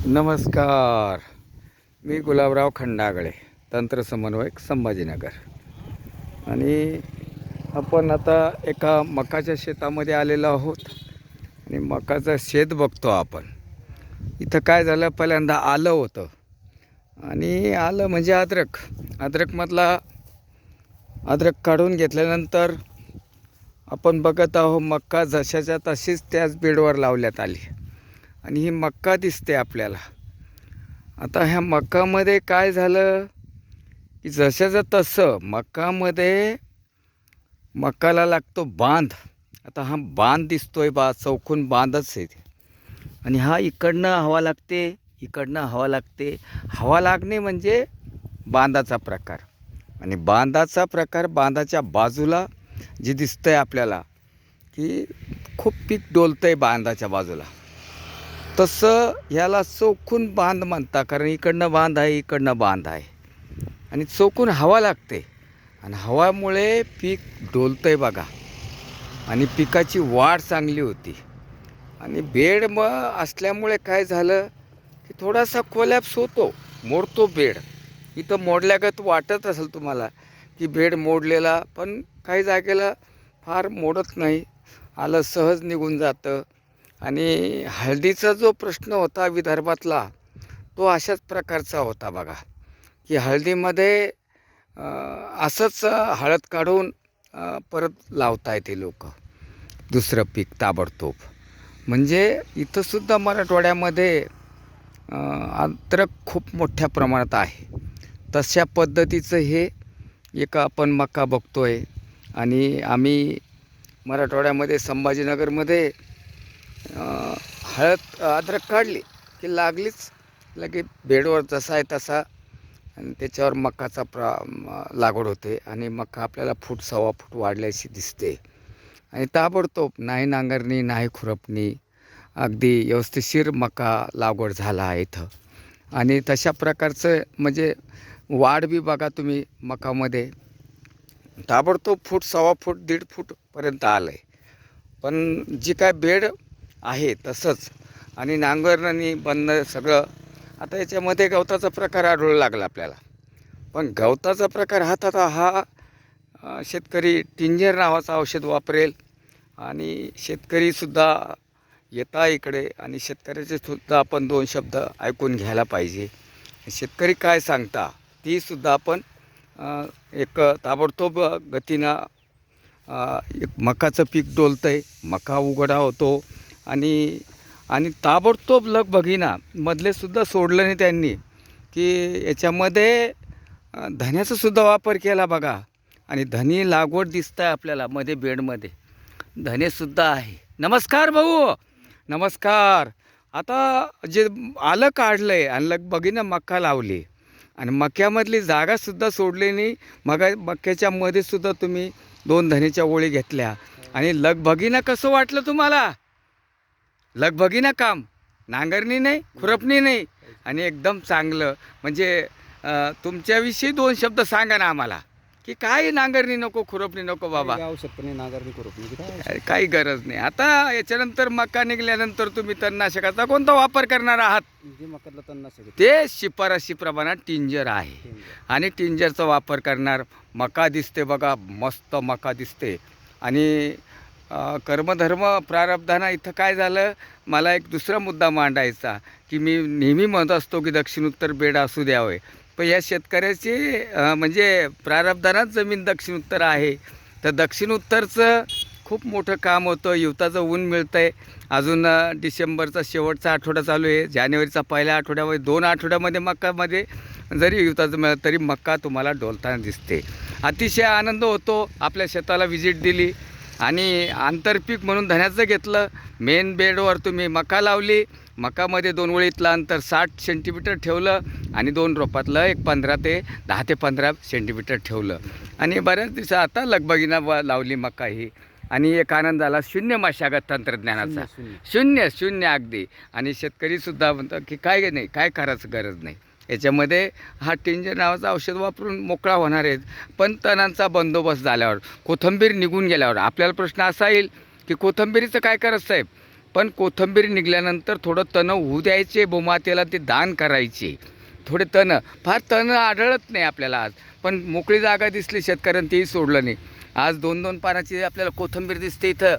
नमस्कार. मी गुलाबराव खंडागळे, तंत्र समन्वयक, संभाजीनगर. आणि आपण आता एका मकाच्या शेतामध्ये आलेलो आहोत आणि मकाचं शेत बघतो आपण. इथं काय झालं, पहिल्यांदा आलं होतं आणि आलं म्हणजे अद्रकमधला अद्रक काढून घेतल्यानंतर आपण बघत आहोत मक्का जशाच्या तशीच त्याच बेडवर लावण्यात आली आणि ही मक्का दिसते आपल्याला. आता ह्या मक्कामध्ये काय झालं की जशाचं तसं मक्काला लागतो बांध. आता हा बांध दिसतोय चौकून बांधच आहे आणि हा इकडनं हवा लागते, इकडनं हवा लागते. हवा लागणे म्हणजे बांधाचा प्रकार. आणि बांधाच्या बाजूला जे दिसतंय आपल्याला की खूप पीक डोलतंय बांधाच्या बाजूला, तसं ह्याला चौकून बांध म्हणतात. कारण इकडनं बांध आहे, इकडनं बांध आहे आणि चौकून हवा लागते आणि हवामुळे पीक डोलतंय बघा. आणि पिकाची वाढ चांगली होती. आणि बेड असल्यामुळे काय झालं की थोडासा कोलॅप्स होतो, मोडतो बेड. इथं मोडल्यागत वाटत असेल तुम्हाला की बेड मोडलेला, पण काही जागेला फार मोडत नाही, आलं सहज निघून जातं. आणि हळदीचा जो प्रश्न होता विदर्भातला, तो अशाच प्रकारचा होता बघा. की हळदीमध्ये असंच हळद काढून परत लावता येते लोक दुसरं पीक ताबडतोब. म्हणजे इथंसुद्धा मराठवाड्यामध्ये अद्रक खूप मोठ्या प्रमाणात आहे. तशा पद्धतीचं हे एक आपण मका बघतोय. आणि आम्ही मराठवाड्यामध्ये संभाजीनगरमध्ये अद्रक काढली की लागलीच लगे बेडवर जसा आहे तसा आणि त्याच्यावर मकाचा लागवड होते. आणि मका आपल्याला फूट सव्वा फूट वाढल्याची दिसते. आणि ताबडतोब नाही नांगरणी, नाही खुरपणी, अगदी व्यवस्थितशीर मका लागवड झाला आहे इथं. आणि तशा प्रकारचं म्हणजे वाढ बी बघा तुम्ही मकामध्ये ताबडतोब फूट सव्वा फूट 1.5 फूटपर्यंत आलं आहे. पण जी काय बेड आहे तसंच. आणि नांगरणी बंद सगळं. आता याच्यामध्ये गवताचा प्रकार आढळू लागला आपल्याला. पण गवताचा प्रकार हा शेतकरी टिंजर नावाचं औषध वापरेल. आणि शेतकरीसुद्धा येता इकडे आणि शेतकऱ्याचे सुद्धा आपण 2 शब्द ऐकून घ्यायला पाहिजे. शेतकरी काय सांगता तीसुद्धा आपण एक ताबडतोब गतीनं एक मकाचं पीक डोलतं आहे, मका उघडा होतो. आणि आणि ताबडतोब लगबघीना मधलेसुद्धा सोडलं नाही त्यांनी की याच्यामध्ये धन्याचासुद्धा वापर केला बघा. आणि धनी लागवड दिसत आहे आपल्याला मध्ये बेडमध्ये, धनेसुद्धा आहे. नमस्कार भाऊ, नमस्कार. आता जे आलं काढलं आहे आणि लगबघीनं मका लावली आणि मक्यामधली जागासुद्धा सोडली नाही. मक्याच्या मध्येसुद्धा तुम्ही 2 धनेच्या ओळी घेतल्या आणि लगबघीनं कसं वाटलं तुम्हाला? लगबघीनं काम, नांगरणी नाही, खुरपणी नाही आणि एकदम चांगलं. म्हणजे तुमच्याविषयी 2 शब्द सांगा ना आम्हाला की काय नांगरणी नको, खुरपणी नको बाबा. आवश्यकता नांगरणी खुरपणी काही गरज नाही. आता याच्यानंतर मका निघाल्यानंतर तुम्ही तणनाशकाचा कोणता वापर करणार आहात? जे मकातलं तणनाशक ते शिफारशी प्रमाणात टिंजर आहे आणि टिंजरचा वापर करणार. मका दिसते बघा, मस्त मका दिसते. आणि कर्मधर्म प्रारब्धाना इथं काय झालं, मला एक दुसरा मुद्दा मांडायचा की मी नेहमी म्हणत असतो की दक्षिण उत्तर बेड असू द्यावे. पण या शेतकऱ्याची म्हणजे प्रारब्धानात जमीन दक्षिण उत्तर आहे. तर दक्षिण उत्तरचं खूप मोठं काम होतं. युवताचं ऊन मिळतं आहे. अजून डिसेंबरचा शेवटचा आठवडा चालू आहे, जानेवारीचा पहिल्या आठवड्यामध्ये 2 आठवड्यामध्ये मक्कामध्ये जरी युवताचं मिळतं तरी मक्का तुम्हाला डोलताना दिसते. अतिशय आनंद होतो. आपल्या शेताला व्हिजिट दिली आणि आंतरपीक म्हणून धन्याचं घेतलं. मेन बेडवर तुम्ही मका लावली. मकामध्ये 2 ओळीतलं अंतर 60 सेंटीमीटर ठेवलं आणि 2 रोपातलं एक 10 ते 15 सेंटीमीटर ठेवलं. आणि बऱ्याच दिवसा आता लगबगीनं लावली मका ही. आणि एक आनंद झाला शून्य मशागत तंत्रज्ञानाचा. शून्य अगदी. आणि शेतकरीसुद्धा म्हणतात की काय नाही, काय करायचं गरज नाही. याच्यामध्ये हा टिंजर नावाचं औषध वापरून मोकळा होणार आहेत. पण तणांचा बंदोबस्त झाल्यावर, कोथिंबीर निघून गेल्यावर आपल्याला प्रश्न असा येईल की कोथिंबीरीचं काय करायचं साहेब? पण कोथिंबीर निघाल्यानंतर थोडं तण होऊ द्यायचे, भूमातेला ते दान करायचे. थोडे तण, फार तण आढळत नाही आपल्याला आज, पण मोकळी जागा दिसली शेतकऱ्यांनी तेही सोडलं नाही. आज 2-2 पानाची आपल्याला कोथिंबीर दिसते इथं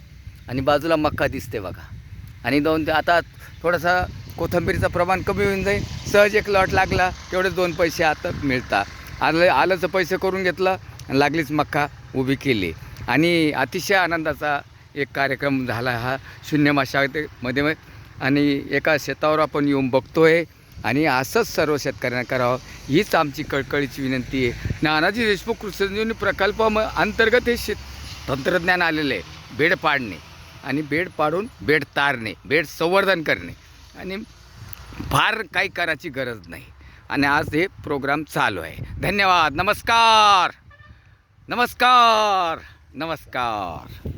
आणि बाजूला मका दिसते बघा. आणि आता थोडासा कोथिंबीरीचं प्रमाण कमी होऊन जाईल, सहज एक लॉट लागला तेवढेच 2 पैसे आता मिळतात. आलंचं पैसे करून घेतलं आणि लागलीच मका उभी केली. आणि अतिशय आनंदाचा एक कार्यक्रम झाला हा शून्य माशामध्ये. आणि एका शेतावर आपण येऊन बघतोय आणि असंच सर्व शेतकऱ्यांना करावं हीच आमची कळकळीची विनंती आहे. नानाजी देशमुख कृषी संजीवनी प्रकल्प अंतर्गत हे तंत्रज्ञान आलेलं आहे, बेड पाडणे आणि बेड पाडून बेड तारणे, बेड संवर्धन करणे, आणि फार काही करायची गरज नाही. आणि आज हे प्रोग्राम चालू आहे. धन्यवाद. नमस्कार नमस्कार नमस्कार.